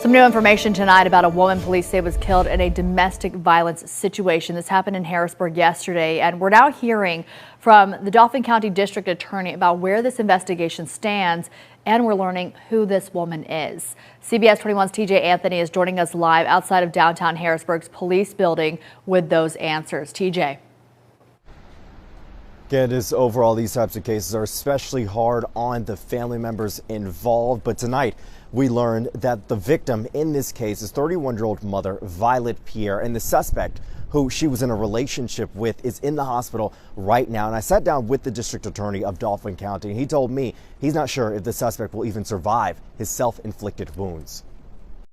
Some new information tonight about a woman police say was killed in a domestic violence situation. This happened in Harrisburg yesterday, and we're now hearing from the Dauphin County District Attorney about where this investigation stands, and we're learning who this woman is. CBS 21's TJ Anthony is joining us live outside of downtown Harrisburg's police building with those answers. TJ. Candace, overall, these types of cases are especially hard on the family members involved. But tonight, we learned that the victim in this case is 31-year-old mother Violette Pierre, and the suspect, who she was in a relationship with, is in the hospital right now. And I sat down with the district attorney of Dauphin County, and he told me he's not sure if the suspect will even survive his self-inflicted wounds.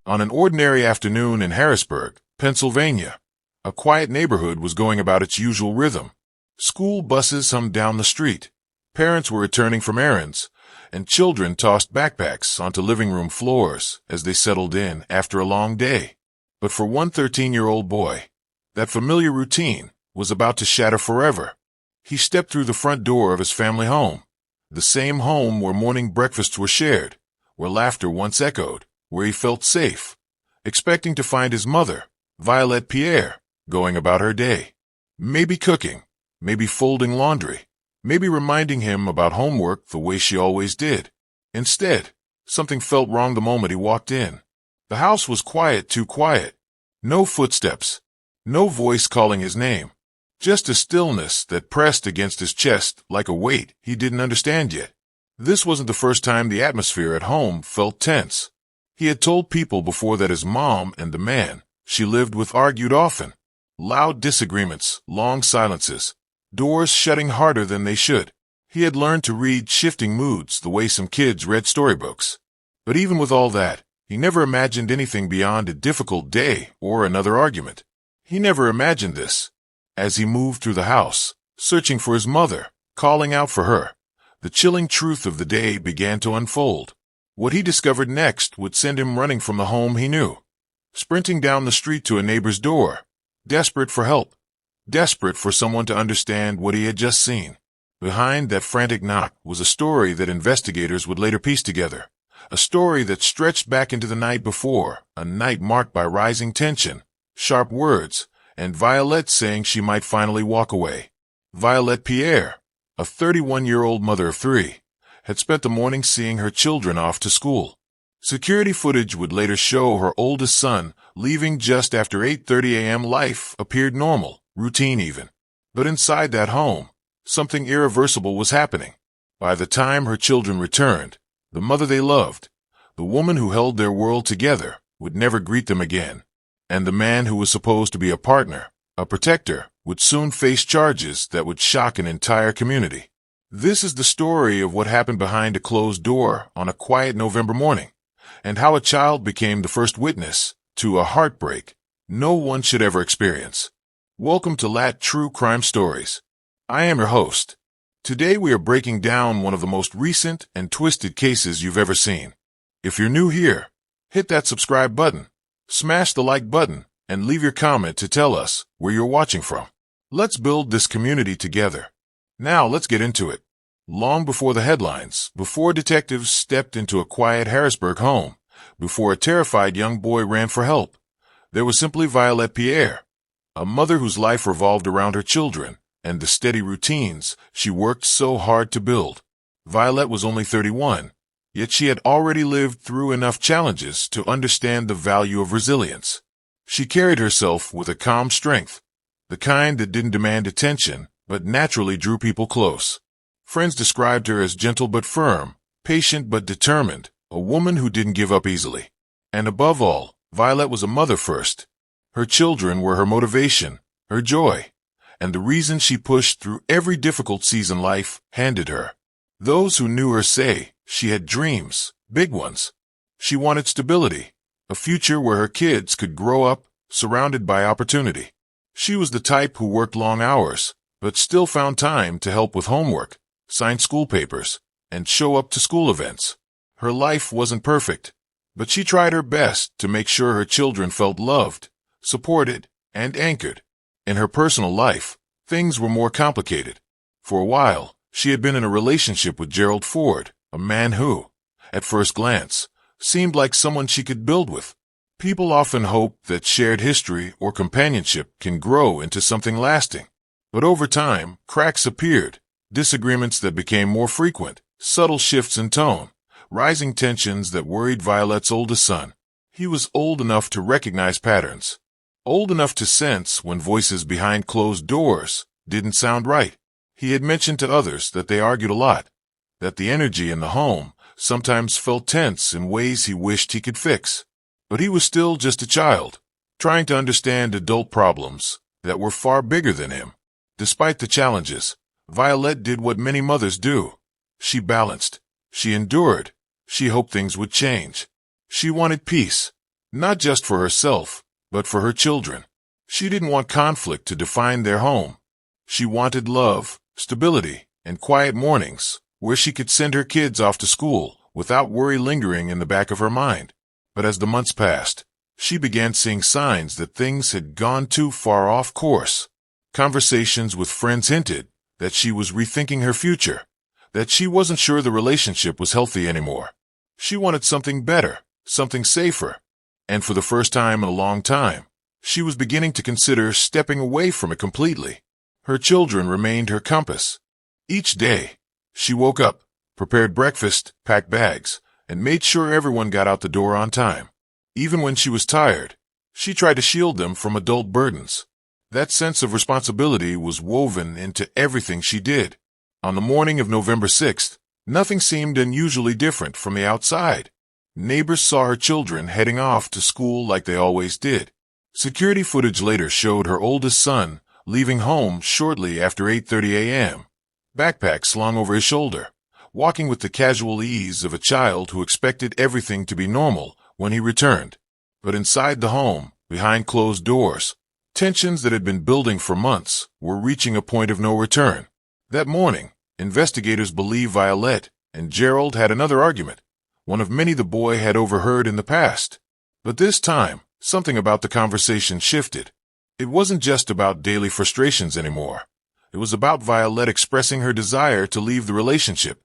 On an ordinary afternoon in Harrisburg, Pennsylvania, a quiet neighborhood was going about its usual rhythm. School buses hummed down the street, parents were returning from errands, and children tossed backpacks onto living room floors as they settled in after a long day. But for one 13-year-old boy, that familiar routine was about to shatter forever. He stepped through the front door of his family home, the same home where morning breakfasts were shared, where laughter once echoed, where he felt safe, expecting to find his mother, Violette Pierre, going about her day, maybe cooking, maybe folding laundry, maybe reminding him about homework the way she always did. Instead, something felt wrong the moment he walked in. The house was quiet, too quiet. No footsteps, no voice calling his name, just a stillness that pressed against his chest like a weight he didn't understand yet. This wasn't the first time the atmosphere at home felt tense. He had told people before that his mom and the man she lived with argued often. Loud disagreements, long silences, doors shutting harder than they should. He had learned to read shifting moods the way some kids read storybooks. But even with all that, he never imagined anything beyond a difficult day or another argument. He never imagined this. As he moved through the house, searching for his mother, calling out for her, the chilling truth of the day began to unfold. What he discovered next would send him running from the home he knew, sprinting down the street to a neighbor's door, desperate for help. Desperate for someone to understand what he had just seen. Behind that frantic knock was a story that investigators would later piece together. A story that stretched back into the night before, a night marked by rising tension, sharp words, and Violette saying she might finally walk away. Violette Pierre, a 31-year-old mother of 3, had spent the morning seeing her children off to school. Security footage would later show her oldest son leaving just after 8:30 a.m. Life appeared normal. Routine even. But inside that home, something irreversible was happening. By the time her children returned, the mother they loved, the woman who held their world together, would never greet them again. And the man who was supposed to be a partner, a protector, would soon face charges that would shock an entire community. This is the story of what happened behind a closed door on a quiet November morning, and how a child became the first witness to a heartbreak no one should ever experience. Welcome to LAT True Crime Stories. I am your host. Today we are breaking down one of the most recent and twisted cases you've ever seen. If you're new here, hit that subscribe button, smash the like button, and leave your comment to tell us where you're watching from. Let's build this community together. Now let's get into it. Long before the headlines, before detectives stepped into a quiet Harrisburg home, before a terrified young boy ran for help, there was simply Violette Pierre, a mother whose life revolved around her children and the steady routines she worked so hard to build. Violette was only 31, yet she had already lived through enough challenges to understand the value of resilience. She carried herself with a calm strength, the kind that didn't demand attention but naturally drew people close. Friends described her as gentle but firm, patient but determined, a woman who didn't give up easily. And above all, Violette was a mother first. Her children were her motivation, her joy, and the reason she pushed through every difficult season life handed her. Those who knew her say she had dreams, big ones. She wanted stability, a future where her kids could grow up surrounded by opportunity. She was the type who worked long hours, but still found time to help with homework, sign school papers, and show up to school events. Her life wasn't perfect, but she tried her best to make sure her children felt loved, supported, and anchored. In her personal life, things were more complicated. For a while, she had been in a relationship with Gerald Ford, a man who, at first glance, seemed like someone she could build with. People often hope that shared history or companionship can grow into something lasting. But over time, cracks appeared, disagreements that became more frequent, subtle shifts in tone, rising tensions that worried Violette's oldest son. He was old enough to recognize patterns, old enough to sense when voices behind closed doors didn't sound right. He had mentioned to others that they argued a lot, that the energy in the home sometimes felt tense in ways he wished he could fix. But he was still just a child, trying to understand adult problems that were far bigger than him. Despite the challenges, Violette did what many mothers do. She balanced. She endured. She hoped things would change. She wanted peace, not just for herself, but for her children. She didn't want conflict to define their home. She wanted love, stability, and quiet mornings where she could send her kids off to school without worry lingering in the back of her mind. But as the months passed, she began seeing signs that things had gone too far off course. Conversations with friends hinted that she was rethinking her future, that she wasn't sure the relationship was healthy anymore. She wanted something better, something safer. And for the first time in a long time, she was beginning to consider stepping away from it completely. Her children remained her compass. Each day, she woke up, prepared breakfast, packed bags, and made sure everyone got out the door on time. Even when she was tired, she tried to shield them from adult burdens. That sense of responsibility was woven into everything she did. On the morning of November 6th, nothing seemed unusually different from the outside. Neighbors saw her children heading off to school like they always did. Security footage later showed her oldest son leaving home shortly after 8:30 a.m., backpack slung over his shoulder, walking with the casual ease of a child who expected everything to be normal when he returned. But inside the home, behind closed doors, tensions that had been building for months were reaching a point of no return. That morning, investigators believe Violette and Gerald had another argument, one of many the boy had overheard in the past. But this time, something about the conversation shifted. It wasn't just about daily frustrations anymore. It was about Violette expressing her desire to leave the relationship,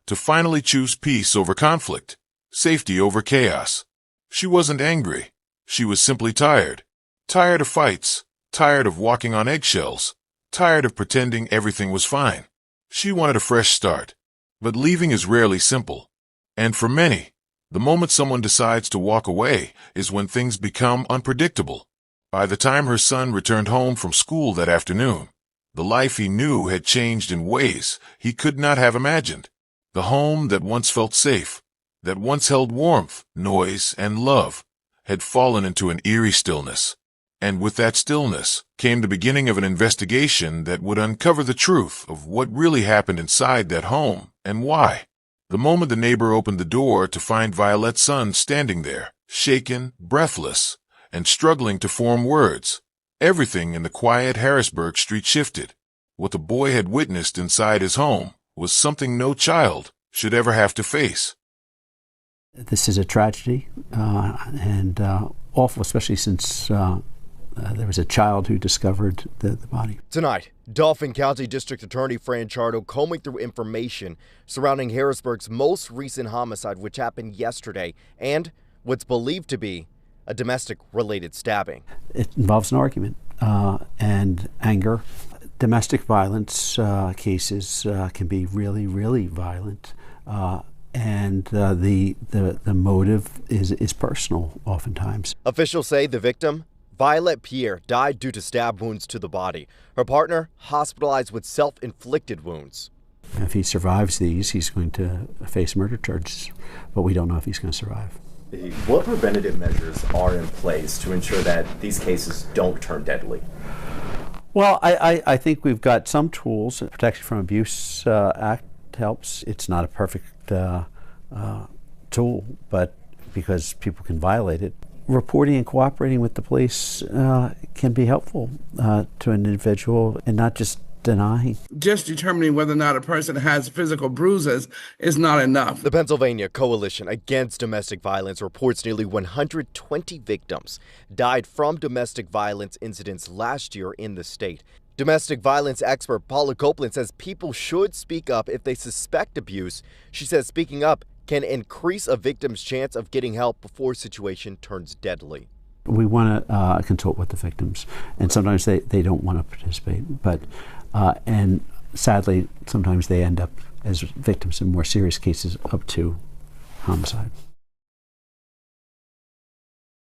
to finally choose peace over conflict, safety over chaos. She wasn't angry. She was simply tired. Tired of fights, tired of walking on eggshells, tired of pretending everything was fine. She wanted a fresh start. But leaving is rarely simple. And for many, the moment someone decides to walk away is when things become unpredictable. By the time her son returned home from school that afternoon, the life he knew had changed in ways he could not have imagined. The home that once felt safe, that once held warmth, noise, and love, had fallen into an eerie stillness. And with that stillness came the beginning of an investigation that would uncover the truth of what really happened inside that home and why. The moment the neighbor opened the door to find Violette's son standing there, shaken, breathless, and struggling to form words, everything in the quiet Harrisburg street shifted. What the boy had witnessed inside his home was something no child should ever have to face. This is a tragedy and awful, especially since there was a child who discovered the body. Tonight, Dauphin County District Attorney Fran Chardo combing through information surrounding Harrisburg's most recent homicide, which happened yesterday, and what's believed to be a domestic-related stabbing. It involves an argument and anger. Domestic violence cases can be really, really violent, and the motive is personal oftentimes. Officials say the victim, Violette Pierre, died due to stab wounds to the body. Her partner hospitalized with self-inflicted wounds. If he survives these, he's going to face murder charges, but we don't know if he's going to survive. What preventative measures are in place to ensure that these cases don't turn deadly? Well, I think we've got some tools. The Protection from Abuse Act helps. It's not a perfect tool, but because people can violate it. Reporting and cooperating with the police can be helpful to an individual and not just denying. Just determining whether or not a person has physical bruises is not enough. The Pennsylvania Coalition Against Domestic Violence reports nearly 120 victims died from domestic violence incidents last year in the state. Domestic violence expert Paula Copeland says people should speak up if they suspect abuse. She says speaking up can increase a victim's chance of getting help before a situation turns deadly. We want to consult with the victims, and sometimes they don't want to participate, but and sadly sometimes they end up as victims in more serious cases up to homicide.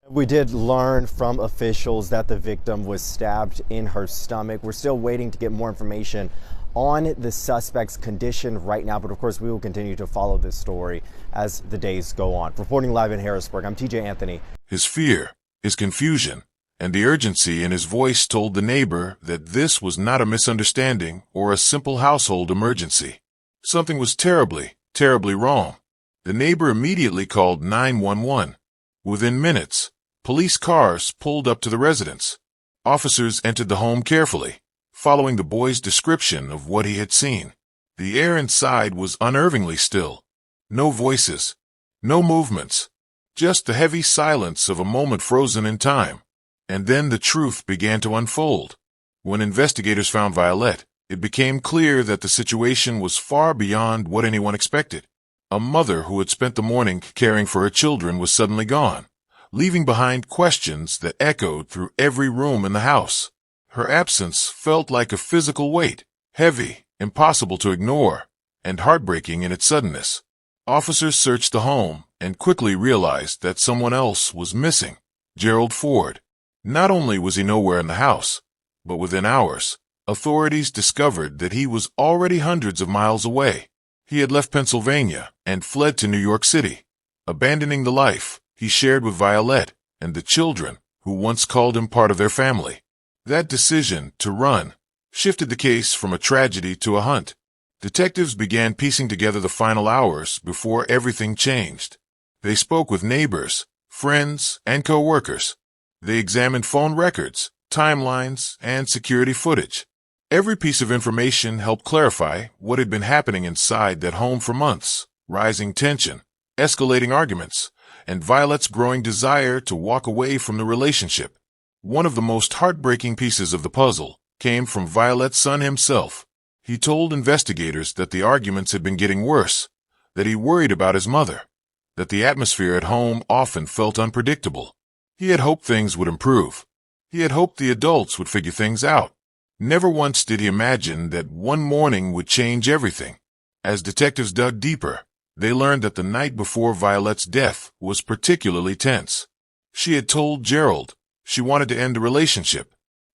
We did learn from officials that the victim was stabbed in her stomach. We're still waiting to get more information on the suspect's condition right now, but of course we will continue to follow this story as the days go on. Reporting live in Harrisburg, I'm TJ Anthony. His fear, his confusion, and the urgency in his voice told the neighbor that this was not a misunderstanding or a simple household emergency. Something was terribly, terribly wrong. The neighbor immediately called 911. Within minutes, police cars pulled up to the residence. Officers entered the home carefully, following the boy's description of what he had seen. The air inside was unnervingly still. No voices, no movements, just the heavy silence of a moment frozen in time. And then the truth began to unfold. When investigators found Violette, it became clear that the situation was far beyond what anyone expected. A mother who had spent the morning caring for her children was suddenly gone, leaving behind questions that echoed through every room in the house. Her absence felt like a physical weight, heavy, impossible to ignore, and heartbreaking in its suddenness. Officers searched the home and quickly realized that someone else was missing, Gerald Ford. Not only was he nowhere in the house, but within hours, authorities discovered that he was already hundreds of miles away. He had left Pennsylvania and fled to New York City, abandoning the life he shared with Violette and the children who once called him part of their family. That decision to run shifted the case from a tragedy to a hunt. Detectives began piecing together the final hours before everything changed. They spoke with neighbors, friends, and co-workers. They examined phone records, timelines, and security footage. Every piece of information helped clarify what had been happening inside that home for months: rising tension, escalating arguments, and Violette's growing desire to walk away from the relationship. One of the most heartbreaking pieces of the puzzle came from Violette's son himself. He told investigators that the arguments had been getting worse, that he worried about his mother, that the atmosphere at home often felt unpredictable. He had hoped things would improve. He had hoped the adults would figure things out. Never once did he imagine that one morning would change everything. As detectives dug deeper, they learned that the night before Violette's death was particularly tense. She had told Gerald she wanted to end the relationship.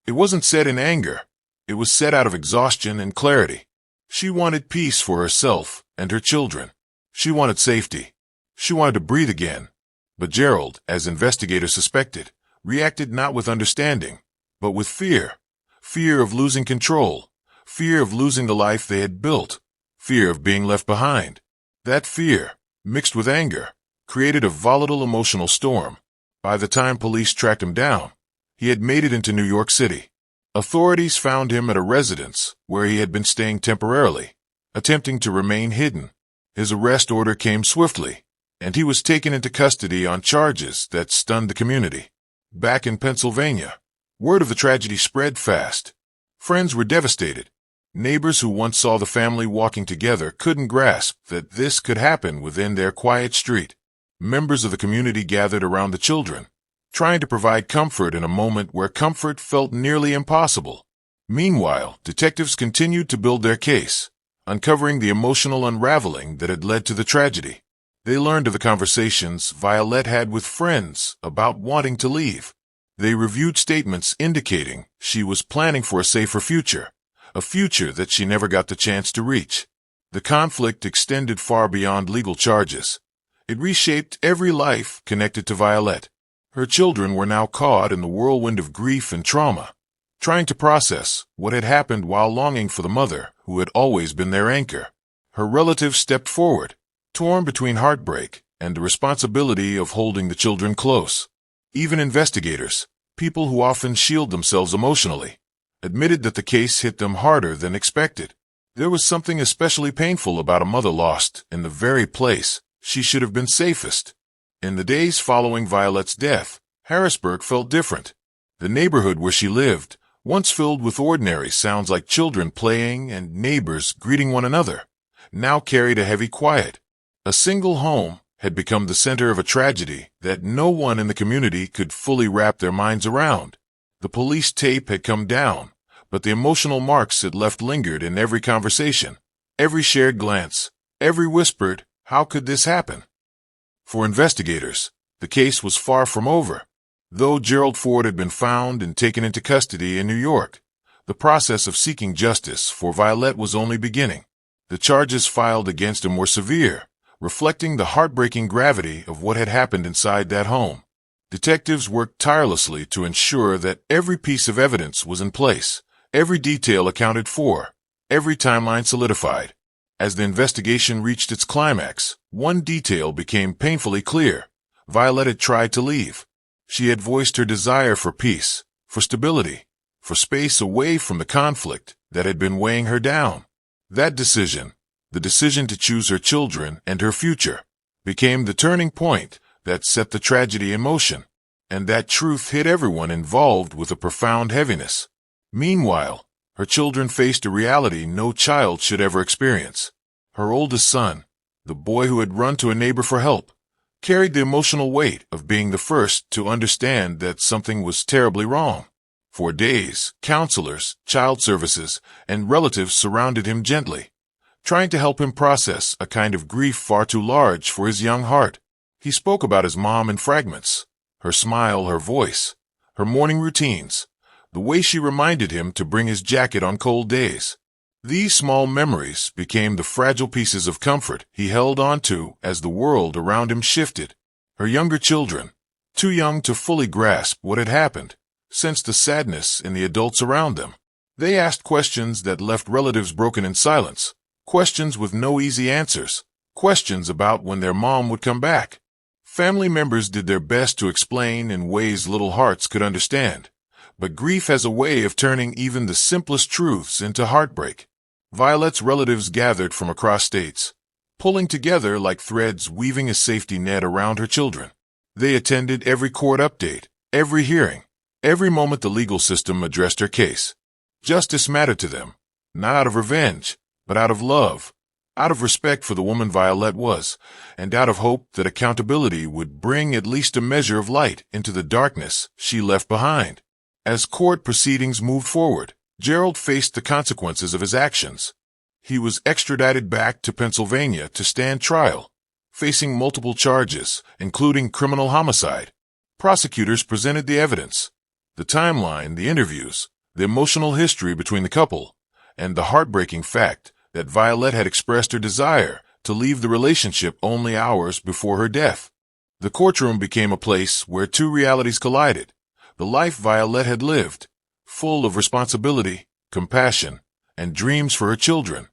It wasn't said in anger. It was said out of exhaustion and clarity. She wanted peace for herself and her children. She wanted safety. She wanted to breathe again. But Gerald, as investigators suspected, reacted not with understanding, but with fear. Fear of losing control, fear of losing the life they had built, fear of being left behind. That fear, mixed with anger, created a volatile emotional storm. By the time police tracked him down, he had made it into New York City. Authorities found him at a residence where he had been staying temporarily, attempting to remain hidden. His arrest order came swiftly, and he was taken into custody on charges that stunned the community. Back in Pennsylvania, word of the tragedy spread fast. Friends were devastated. Neighbors who once saw the family walking together couldn't grasp that this could happen within their quiet street. Members of the community gathered around the children, trying to provide comfort in a moment where comfort felt nearly impossible. Meanwhile, detectives continued to build their case, uncovering the emotional unraveling that had led to the tragedy. They learned of the conversations Violette had with friends about wanting to leave. They reviewed statements indicating she was planning for a safer future, a future that she never got the chance to reach. The conflict extended far beyond legal charges. It reshaped every life connected to Violette. Her children were now caught in the whirlwind of grief and trauma, trying to process what had happened while longing for the mother who had always been their anchor. Her relatives stepped forward, torn between heartbreak and the responsibility of holding the children close. Even investigators, people who often shield themselves emotionally, admitted that the case hit them harder than expected. There was something especially painful about a mother lost in the very place she should have been safest. In the days following Violette's death, Harrisburg felt different. The neighborhood where she lived, once filled with ordinary sounds like children playing and neighbors greeting one another, now carried a heavy quiet. A single home had become the center of a tragedy that no one in the community could fully wrap their minds around. The police tape had come down, but the emotional marks it left lingered in every conversation, every shared glance, every whispered, "How could this happen?" For investigators, the case was far from over. Though Gerald Ford had been found and taken into custody in New York, the process of seeking justice for Violette was only beginning. The charges filed against him were severe, reflecting the heartbreaking gravity of what had happened inside that home. Detectives worked tirelessly to ensure that every piece of evidence was in place, every detail accounted for, every timeline solidified. As the investigation reached its climax, one detail became painfully clear. Violette had tried to leave. She had voiced her desire for peace, for stability, for space away from the conflict that had been weighing her down. That decision, the decision to choose her children and her future, became the turning point that set the tragedy in motion. And that truth hit everyone involved with a profound heaviness. Meanwhile, her children faced a reality no child should ever experience. Her oldest son, the boy who had run to a neighbor for help, carried the emotional weight of being the first to understand that something was terribly wrong. For days, counselors, child services, and relatives surrounded him gently, trying to help him process a kind of grief far too large for his young heart. He spoke about his mom in fragments, her smile, her voice, her morning routines, the way she reminded him to bring his jacket on cold days. These small memories became the fragile pieces of comfort he held on to as the world around him shifted. Her younger children, too young to fully grasp what had happened, sensed the sadness in the adults around them. They asked questions that left relatives broken in silence, questions with no easy answers, questions about when their mom would come back. Family members did their best to explain in ways little hearts could understand, but grief has a way of turning even the simplest truths into heartbreak. Violette's relatives gathered from across states, pulling together like threads, weaving a safety net around her children. They attended every court update, every hearing, every moment the legal system addressed her case. Justice mattered to them, not out of revenge, but out of love, out of respect for the woman Violette was, and out of hope that accountability would bring at least a measure of light into the darkness she left behind. As court proceedings moved forward, Gerald faced the consequences of his actions. He was extradited back to Pennsylvania to stand trial, facing multiple charges, including criminal homicide. Prosecutors presented the evidence, the timeline, the interviews, the emotional history between the couple, and the heartbreaking fact that Violette had expressed her desire to leave the relationship only hours before her death. The courtroom became a place where two realities collided: the life Violette had lived, full of responsibility, compassion, and dreams for her children,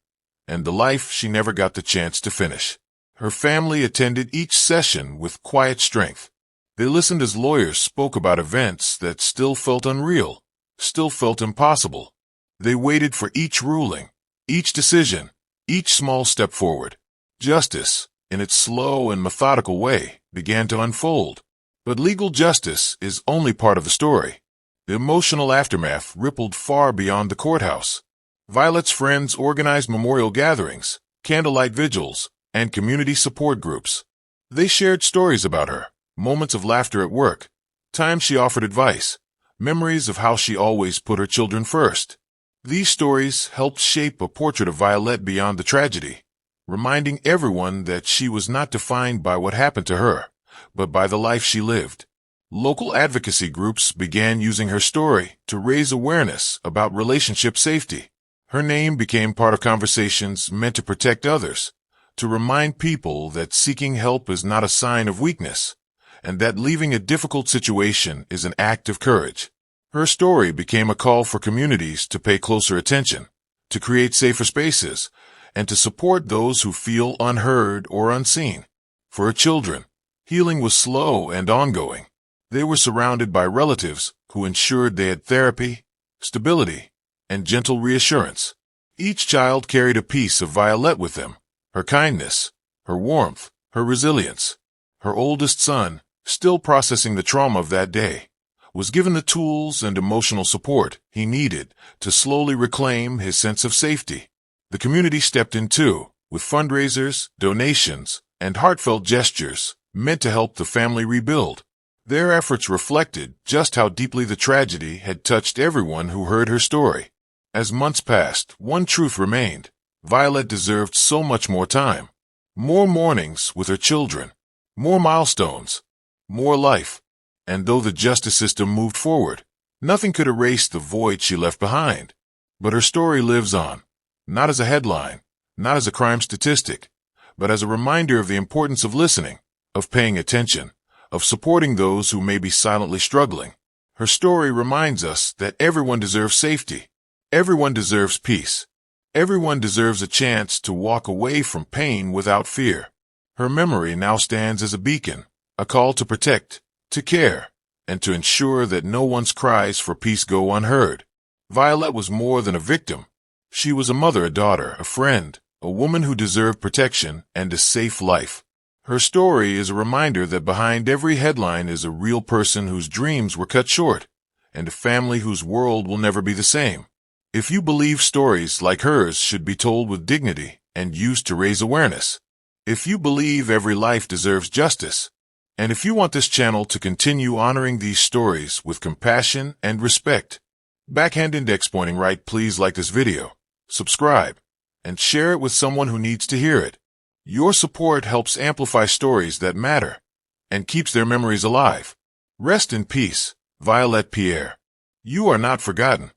and the life she never got the chance to finish. Her family attended each session with quiet strength. They listened as lawyers spoke about events that still felt unreal, still felt impossible. They waited for each ruling, each decision, each small step forward. Justice, in its slow and methodical way, began to unfold. But legal justice is only part of the story. The emotional aftermath rippled far beyond the courthouse. Violette's friends organized memorial gatherings, candlelight vigils, and community support groups. They shared stories about her, moments of laughter at work, times she offered advice, memories of how she always put her children first. These stories helped shape a portrait of Violette beyond the tragedy, reminding everyone that she was not defined by what happened to her, but by the life she lived. Local advocacy groups began using her story to raise awareness about relationship safety. Her name became part of conversations meant to protect others, to remind people that seeking help is not a sign of weakness, and that leaving a difficult situation is an act of courage. Her story became a call for communities to pay closer attention, to create safer spaces, and to support those who feel unheard or unseen. For her children, healing was slow and ongoing. They were surrounded by relatives who ensured they had therapy, stability, and gentle reassurance. Each child carried a piece of Violette with them: her kindness, her warmth, her resilience. Her oldest son, still processing the trauma of that day, was given the tools and emotional support he needed to slowly reclaim his sense of safety. The community stepped in too, with fundraisers, donations, and heartfelt gestures meant to help the family rebuild. Their efforts reflected just how deeply the tragedy had touched everyone who heard her story. As months passed, one truth remained. Violette deserved so much more time. More mornings with her children. More milestones. More life. And though the justice system moved forward, nothing could erase the void she left behind. But her story lives on. Not as a headline, not as a crime statistic, but as a reminder of the importance of listening, of paying attention, of supporting those who may be silently struggling. Her story reminds us that everyone deserves safety. Everyone deserves peace. Everyone deserves a chance to walk away from pain without fear. Her memory now stands as a beacon, a call to protect, to care, and to ensure that no one's cries for peace go unheard. Violette was more than a victim. She was a mother, a daughter, a friend, a woman who deserved protection and a safe life. Her story is a reminder that behind every headline is a real person whose dreams were cut short, and a family whose world will never be the same. If you believe stories like hers should be told with dignity and used to raise awareness, if you believe every life deserves justice, and if you want this channel to continue honoring these stories with compassion and respect, backhand index pointing right, please like this video, subscribe, and share it with someone who needs to hear it. Your support helps amplify stories that matter and keeps their memories alive. Rest in peace, Violette Pierre. You are not forgotten.